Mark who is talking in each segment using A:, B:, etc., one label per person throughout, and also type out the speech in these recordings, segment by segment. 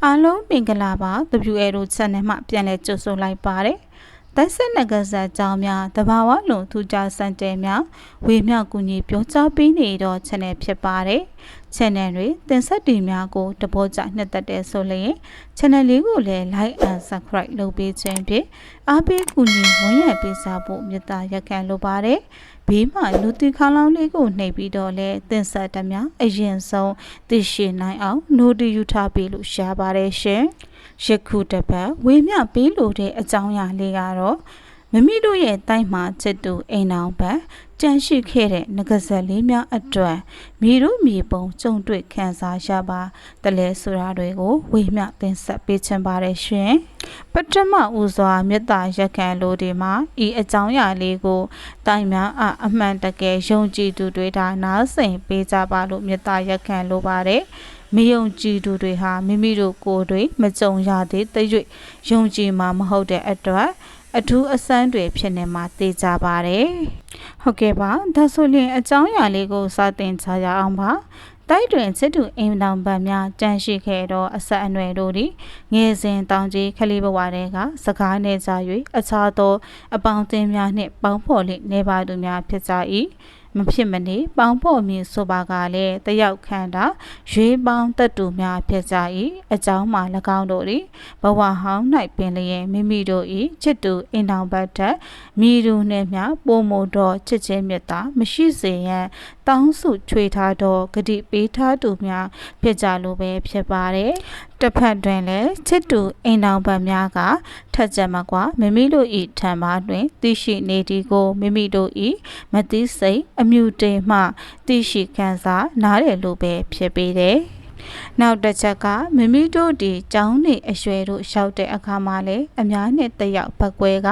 A: အားလုံးမင်္ဂလာပါ WA တို့ channel မှာပြန်လည်ကြိုဆိုလိုက်ပါတယ်။တိုက်ဆက်နဂဇာကြောင်းများတဘာဝလုံးထူးခြားစံတဲများဝေမျှကူညီပြောကြားပေးနေတော့ channel ဖြစ်ပါတယ်။ channel တွေတင်ဆက်တင်များကိုတဘောကြနှစ်သက်တဲ့ဆိုလျင် channel လေးကိုလည်း like and subscribe လုပ်ပေးခြင်းဖြင့်အားပေးကူညီဝန်ရံပေးစားဖို့မေတ္တာရက်ခံလိုပါတယ်။ဘေးမှာလူတီခေါင်းလောင်းလေးကိုနှိပ်ပြီးတော့လဲတင်ဆက်တများအရင်ဆုံးသိရှိနိုင်အောင်နိုတီယူထားပေးလို့ရှားပါတယ်ရှင်။ယခုတစ်ပတ်ဝေမျှပေးလို့တဲ့အကြောင်းအရာလေးကတော့မမိတို့ရဲ့တိုင်းမှာချစ်သူအိမ်အောင်ဘက်ကြန့်ရှိခဲ့တဲ့ငကဇက်လေးများအတွက်မိတို့မြေပုံကြုံတွေ့ခံစားရပါတလဲဆိုတာတွေကိုဝေမျှတင်ဆက်ပေးချင်ပါတယ်ရှင်ပထမဦးစွာမေတ္တာရက်ခံလို့ဒီမှာဤအကြောင်းအရာလေးကိုတိုင်းများအမှန်တကယ်ယုံကြည်သူတွေဒါနားဆင်ပေးကြပါလို့မေတ္တာရက်ခံလိုပါတယ်မယုံကြည်သူတွေဟာမိမိတို့ကိုယ်တွေမကြုံရသေးတဲ့၍ယုံကြည်မှာမဟုတ်တဲ့အတွက်အထူးအဆန်းတွေဖြစ်နေမှာသိကြပါတယ်ဟုတ်ကဲ့ပါဒါဆိုရင်အကြောင်းအရာလေးကိုစတင်ချရအောင်ပါတိုက်တွင်ချစ်သူအိမ်တော်ဗတ်များကြန့်ရှိခဲ့သောအဆက်အနွယ်တို့သည်ငယ်စဉ်တောင်ကြီးခလေးဘဝတဲကစကားနေကြ၍အခြားသောအပေါင်းအသင်းများနှင့်ပေါင်းဖော်လိနေပါသူများဖြစ်ကြ၏မဖြစ်မနေပေါင်းဖော်မည်ဆိုပါကလည်းတယောက်ခန့်တာရွေးပေါင်းတက်တူများဖြစ်ကြ၏အကြောင်းမှာ၎င်းတို့သည်ဘဝဟောင်း၌ပင်လျင်မိမိတို့၏ချစ်သူအိမ်တော်ဘတ်ထက်မိသူနှင့်မျှပိုမိုသောချစ်ချင်းမြတ်တာမရှိစေရန်တောင်းစုချွေထားသောဂတိပေးထားသူများဖြစ်ကြလိုပဲဖြစ်ပါတယ်တစ်ဖက်တွင်လည်းချစ်သူအိမ်တော်ဘတ်များကထက်ကြမကွာမိမိတို့၏ထံမှတွင်သိရှိနေသည်ကိုမိမိတို့၏မသိစိတ်အမြူတေမှသိရှိခံစားနားတယ်လို့ပဲဖြစ်ပေတယ်နောက်တစ်ချက်ကမိမိတို့ဒီကျောင်းနေအရွယ်တို့ရောက်တဲ့အခါမှာလည်းအများနဲ့တယောက်ဘက်ကွဲက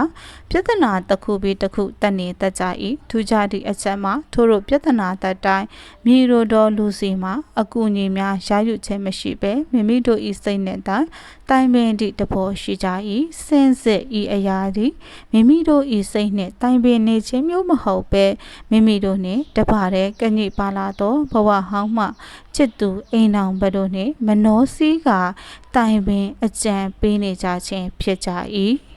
A: ပြဿနာတစ်ခုပြီးတစ်ခုတက်နေတတ်ကြ၏ထူးခြားသည့်အချက်မှာထို့တို့ပြဿနာတက်တိုင်းမိတို့တော်လူစီမှာအကူအညီများရယူခြင်းမရှိဘဲမိမိတို့ဤစိတ်နဲ့တိုင်ပင်သည့်တဘောရှိကြ၏စင်စစ်ဤအရာသည်မိမိတို့ဤစိတ်နှင့်တိုင်ပင်နေခြင်းမျိုးမဟုတ်ဘဲမိမိတို့နှင့်တပါတဲ့ကညိပါလာသောဘဝဟောင်းမှချစ်သူအိမ်အောင်ဘတို့နှင့်မနောစီးကတိုင်ပင်အကြံပေးနေကြခြင်းဖြစ်ကြ၏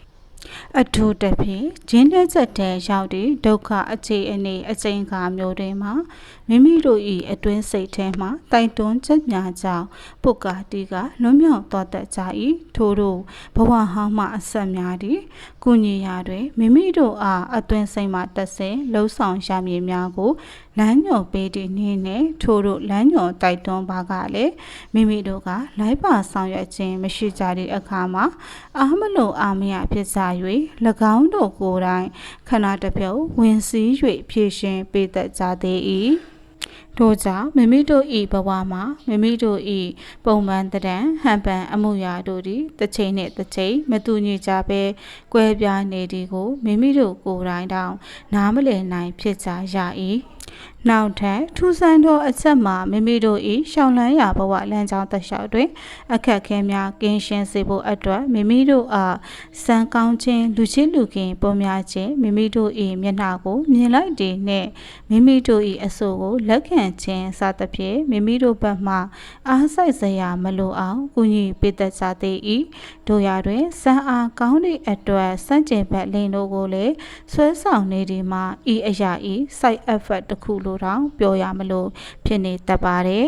A: အထူးသဖြင့်ဂျင်းတဲ့ချက်တဲ့ရောက်သည့်ဒုက္ခအခြေအနေအချိန်အခါမျိုးတွေမှာမိမိတို့၏အတွင်းစိတ်ထဲမှတိုက်တွန်းချက်များကြောင့်ပုဂ္ဂာတိကလွန်မြောက်သွားတတ်ကြ၏ထို့တို့ဘဝဟောင်းမှအဆက်များသည့်ကုညီရာတွင်မိမိတို့အားအတွင်းစိတ်မှတက်ဆင်လှုံ့ဆော်ရမည်များကိုလမ်းညွှန်ပေးသည့်နည်းနှင့်ထို့တို့လမ်းညွှန်တိုက်တွန်းပါကလည်းမိမိတို့ကလိုက်ပါဆောင်ရွက်ခြင်းမရှိကြသည့်အခါမှာအားမလို့အားမရဖြစ်ကြ၍၎င်းတို့ကိုယ်တိုင်ခဏတစ်ပြုတ်ဝင်စည်း၍ဖြည့်ရှင်ပေးတတ်ကြသေး၏တို့ကြောင့်မိမိတို့၏ဘဝမှာမိမိတို့၏ပုံမှန်တံဟန်ပန်အမှုရာတို့သည်တစ်ချိန်နှင့်တစ်ချိန်မတူညီကြဘဲကွဲပြားနေသည်ကိုမိမိတို့ကိုယ်တိုင်တောင်နားမလည်နိုင်ဖြစ်ကြရ၏နောက်ထပ်ထူးဆန်းသောအချက်မှာမိမိတို့၏ရှောင်းလန်းရာဘဝလမ်းကြောင်းတစ်လျှောက်တွင်အခက်အခဲများကင်းရှင်းစေဖို့အတွက်မိမိတို့အားစံကောင်းခြင်းလူချင်းလူခင်ပုံများခြင်းမိမိတို့၏မျက်နှာကိုမြင်လိုက်သည်နှင့်မိမိတို့၏အဆိုကိုလက်ခံခြင်းစသဖြင့်မိမိတို့ဘက်မှအားစိုက်စရာမလိုအောင်ကူညီပေးတတ်ကြသေး၏တို့ရာတွင်စံအားကောင်းသည့်အတွက်စံကျင်ဘက်လိန်တို့ကိုလည်းဆွဲဆောင်နေသည်မှာဤအရာဤ side effect တစ်ခုလိုတောင်ပြောရမလို့ဖြစ်နေတတ်ပါတယ်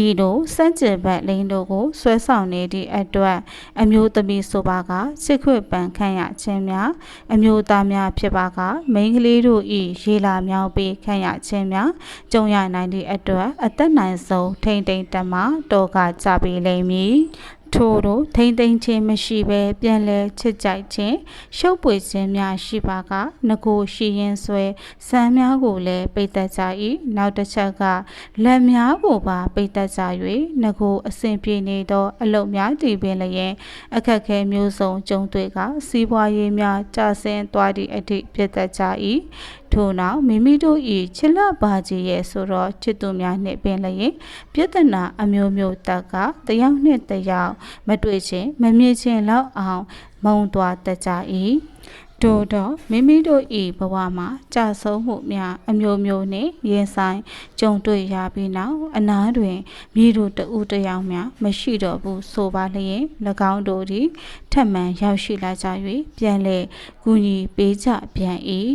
A: ဤတို့စံကျင်ဘက်လိန်တို့ကိုဆွဲဆောင်နေသည့်အတွက်အမျိုးသမီးဆိုပါကစစ်ခွေပန်ခံရခြင်းများအမျိုးသားများဖြစ်ပါကမိန်းကလေးတို့ဤရေလာမြောင်းပေးခံရခြင်းများကြုံရနိုင်သည့်အတွက်အသက်နိုင်ဆုံးထိမ့်သိမ့်တမတော်ကကြပေလိမ့်မည်ထို့တို့ထိမ့်သိမ့်ခြင်းမရှိဘဲပြန်လဲချစ်ကြိုက်ခြင်းရှုပ်ပွေခြင်းများရှိပါကငကိုရှိရင်ဆွဲစံများကိုလည်းပိတ်သက်ကြ၏နောက်တစ်ချက်ကလက်များကိုပါပိတ်သက်ကြ၍ငကိုအစဉ်ပြေနေသောအလုပ်များတည်ပင်လျင်အခက်ခဲမျိုးစုံကြုံတွေ့ကစီးပွားရေးများကျဆင်းသွားသည့်အထိဖြစ်သက်ကြ၏ထို့နောက်မိမိတို့၏ချစ်လပါကြီးရဲ့ဆိုတော့ချစ်သူများနှင့်ပင်လျင်ပြဿနာအမျိုးမျိုးတက်ကတယောက်နှင့်တယောက်မတွေ့ခြင်းမမြင်ခြင်းလောက်အောင်မုံသွားတတ်ကြ၏ တို့တော့မိမိတို့ဤဘဝမှာကြာဆုံးမှုများအမျိုးမျိုးနှင့်ရင်ဆိုင်ကြုံတွေ့ရပြီးနောက်အနားတွင်မြေတို့တဦးတယောက်များမရှိတော့ဘူးဆိုပါလျင်၎င်းတို့သည်ထပ်မံရောက်ရှိလာကြ၍ပြန်လည်ကူညီပေးကြပြန်၏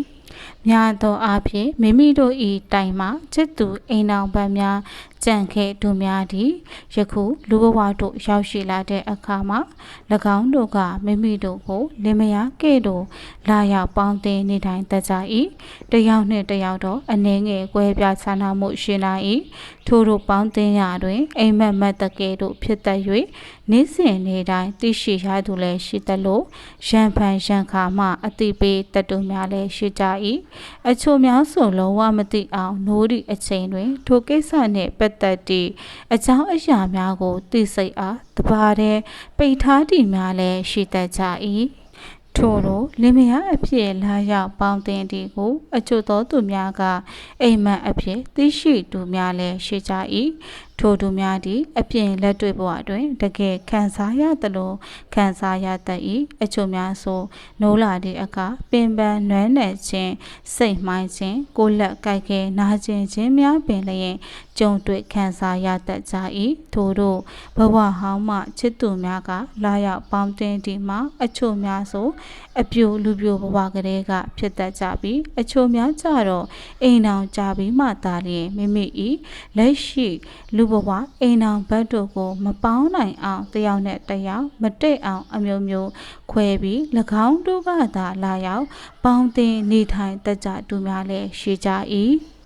A: များသောအားဖြင့်မိမိတို့၏တိုင်မှချစ်သူအိမ်တော်ဘက်များကြံခဲ့သူများသည်ယခုလူဘဝတို့ရောက်ရှိလာတဲ့အခါမှာ၎င်းတို့ကမိမိတို့ကိုလင်မယားကဲ့သို့လာရောက်ပေါင်းတင်နေတိုင်းတတ်ကြ၏တယောက်နှင့်တယောက်တော့အနေငယ်ကွဲပြားခြားနားမှုရှိလာ၏ထို့တို့ပေါင်းတင်ရာတွင်အိမ်မက်မက်တကယ်တို့ဖြစ်တတ်၍နေ့စဉ်နေ့တိုင်းသိရှိရသူလည်းရှိသလိုရန်ဖန်ရန်ခါမှအတိပေးတတ်သူများလည်းရှိကြ၏အချို့များဆိုလုံးဝမသိအောင်နိုးသည့်အချိန်တွင်ထိုကိစ္စနှင့်ပတ်သက်သည့်အကြောင်းအရာများကိုသိစိတ်အားတပါးတည်းပိတ်ထားသည့်များလည်းရှိတတ်ကြ၏ထို့သောလင်မယားအဖြစ်လာရောက်ပေါင်းတင်သည်ကိုအချို့သောသူများကအိမ်မက်အဖြစ်သိရှိသူများလည်းရှိကြ၏ထိုသူများသည်အပြင်လက်တွေ့ဘဝတွင်တကယ်ခံစားရသလိုခံစားရတတ်၏အချို့များဆိုနိုးလာသည့်အခါပင်ပန်းနွမ်းနယ်ခြင်းစိတ်မှိုင်းခြင်းကိုယ်လက်ကိုက်ခဲနာကျင်ခြင်းများပင်လျင်ကြုံတွေ့ခံစားရတတ်ကြ၏ထို့သောဘဝဟောင်းမှချစ်သူများကလာရောက်ပေါင်းတင်သည်မှာအချို့များဆိုအပြိုလူပြိုဘဝကလေးကဖြစ်တတ်ကြပြီးအချို့များကြတော့အိမ်အောင်ကြပြီးမှသာလျင်မိမိ၏လက်ရှိလူဘဝအိမ်အောင်ဘက်တို့ကိုမပေါင်းနိုင်အောင်တယောက်နဲ့တယောက်မတိတ်အောင်အမျိုးမျိုးခွဲပြီး၎င်းတို့ကသာလာရောက်ပေါင်းတင်နေထိုင်တတ်ကြသူများလည်းရှိကြ၏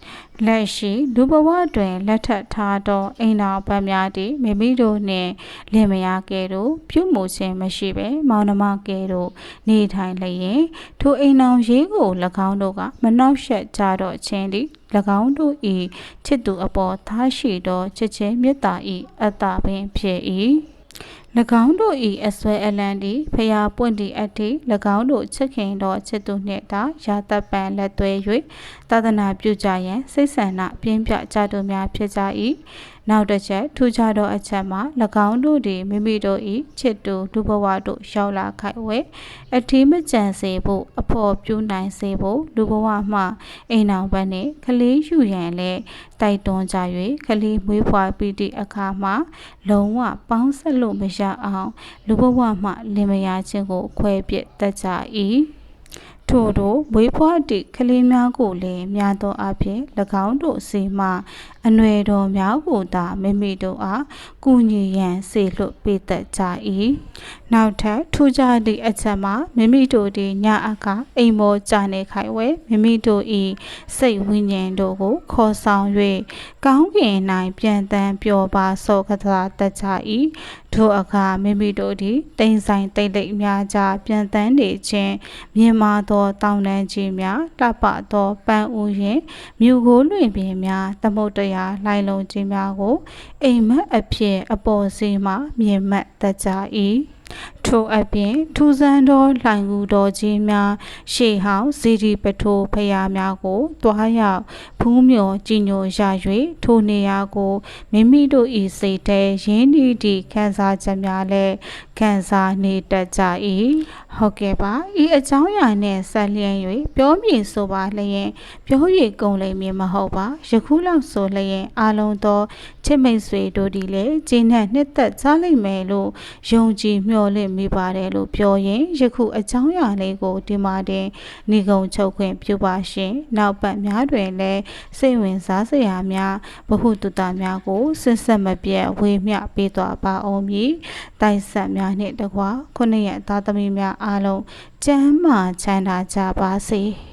A: လက်ရှိလူဘဝတွင်လက်ထပ်ထားသောအိမ်တော်ဘက်များသည်မိမိတို့နှင့်လင်မယားကဲ့သို့ပြုမှုခြင်းမရှိဘဲမောင်နှမကဲ့သို့နေထိုင်လျင်ထိုအိမ်တော်ရေးကို၎င်းတို့ကမနှောက်ယှက်ကြတော့ခြင်းသည်၎င်းတို့၏ချစ်သူအပေါ်ထားရှိသောချစ်ခြင်းမေတ္တာ၏အတ္တပင်ဖြစ်၏၎င်းတို့၏အစွဲအလံသည်ဖျားပွင့်သည့်အထိ၎င်းတို့ချစ်ခင်သောချစ်သူနှင့်သာရာသက်ပံလက်သွဲ၍သာသနာပြုကြရန်စိတ်ဆန္ဒပြင်းပြကြသူများဖြစ်ကြ၏နောက်တစ်ချက်ထူးခြားသောအချက်မှာ၎င်းတို့သည်မိမိတို့၏ချစ်သူဒုဘဝတို့ရောက်လာခိုက်ဝဲအထီးမကြံစေဖို့အဖို့ပြုနိုင်စေဖို့လူဘဝမှအိမ်အောင်ဘက်နှင့်ကလေးယူရန်လည်းတိုက်တွန်းကြ၍ကလေးမွေးဖွားပြီးသည့်အခါမှာလုံးဝပေါင်းဆက်လို့မရအောင်လူဘဝမှလင်မယားချင်းကိုခွဲပစ်တတ်ကြ၏ထို့သောမွေးဖွားသည့်ကလေးများကိုလည်းများသောအားဖြင့်၎င်းတို့စီမှအနွယ်တော်များကိုသာမိမိတို့အားကူညီရန်စေလွှတ်ပေးတတ်ကြ၏နောက်ထပ်ထူးခြားသည့်အချက်မှာမိမိတို့သည်ညအခါအိမ်မောကြနေခိုင်ဝဲမိမိတို့၏စိတ်ဝိညာဉ်တို့ကိုခေါ်ဆောင်၍ကောင်းကင်၌ပြန်တမ်းပျော်ပါစောကစားတတ်ကြ၏ထိုအခါမိမိတို့သည်တိမ်ဆိုင်တိတ်လိပ်များကြားပြန်တမ်းနေခြင်းမြင်မာသောတောင်တန်းကြီးများလှပသောပန်းဥယျာဉ်မြူကိုလွင်ပင်များသမုဒ္ဒရာလိုင်လုံးကြီးများကိုအိမ်မက်အဖြစ်အပေါ်စီမှမြင်မှတ်တတ်ကြ၏ထိုအပြင်ထူဆန်းသောလှိုင်ကူတော်ကြီးများရှေးဟောင်းစီဒီပထိုးဖရာများကိုတွားရောက်ဖူးမြော်ကြည်ညိုရ၍ထိုနေရာကိုမိမိတို့၏စိတ်ထဲရင်းနှီးသည့်ခံစားချက်များလည်းခံစားနေတတ်ကြ၏ဟုတ်ကဲ့ပါဤအကြောင်းအရာနှင့်ဆက်လျက်၍ပြောမည်ဆိုပါလျင်ပြောရကုန်လိမ့်မည်မဟုတ်ပါယခုလောက်ဆိုလျင်အလုံးသောချစ်မိတ်ဆွေတို့သည်လည်းဂျင်းနဲ့နှစ်သက်ကြလိမ့်မယ်လို့ယုံကြည်မျှော်လင့်မိပါတယ်လို့ပြောရင်ယခုအကြောင်းအရာလေးကိုဒီမှာတင်ဏိဂုံချုပ်ခွင့်ပြုပါရှင်နောက်ပတ်များတွင်လည်းစိတ်ဝင်စားစရာများဗဟုသုတများကိုစစ်ဆက်မပြတ်ဝေမျှပေးသွားပါအောင်မည်တိုက်ဆက်များနှင့်တကွာခုနှစ်ရက်သားသမီးများအားလုံးကျမ်းမာချမ်းသာကြပါစေ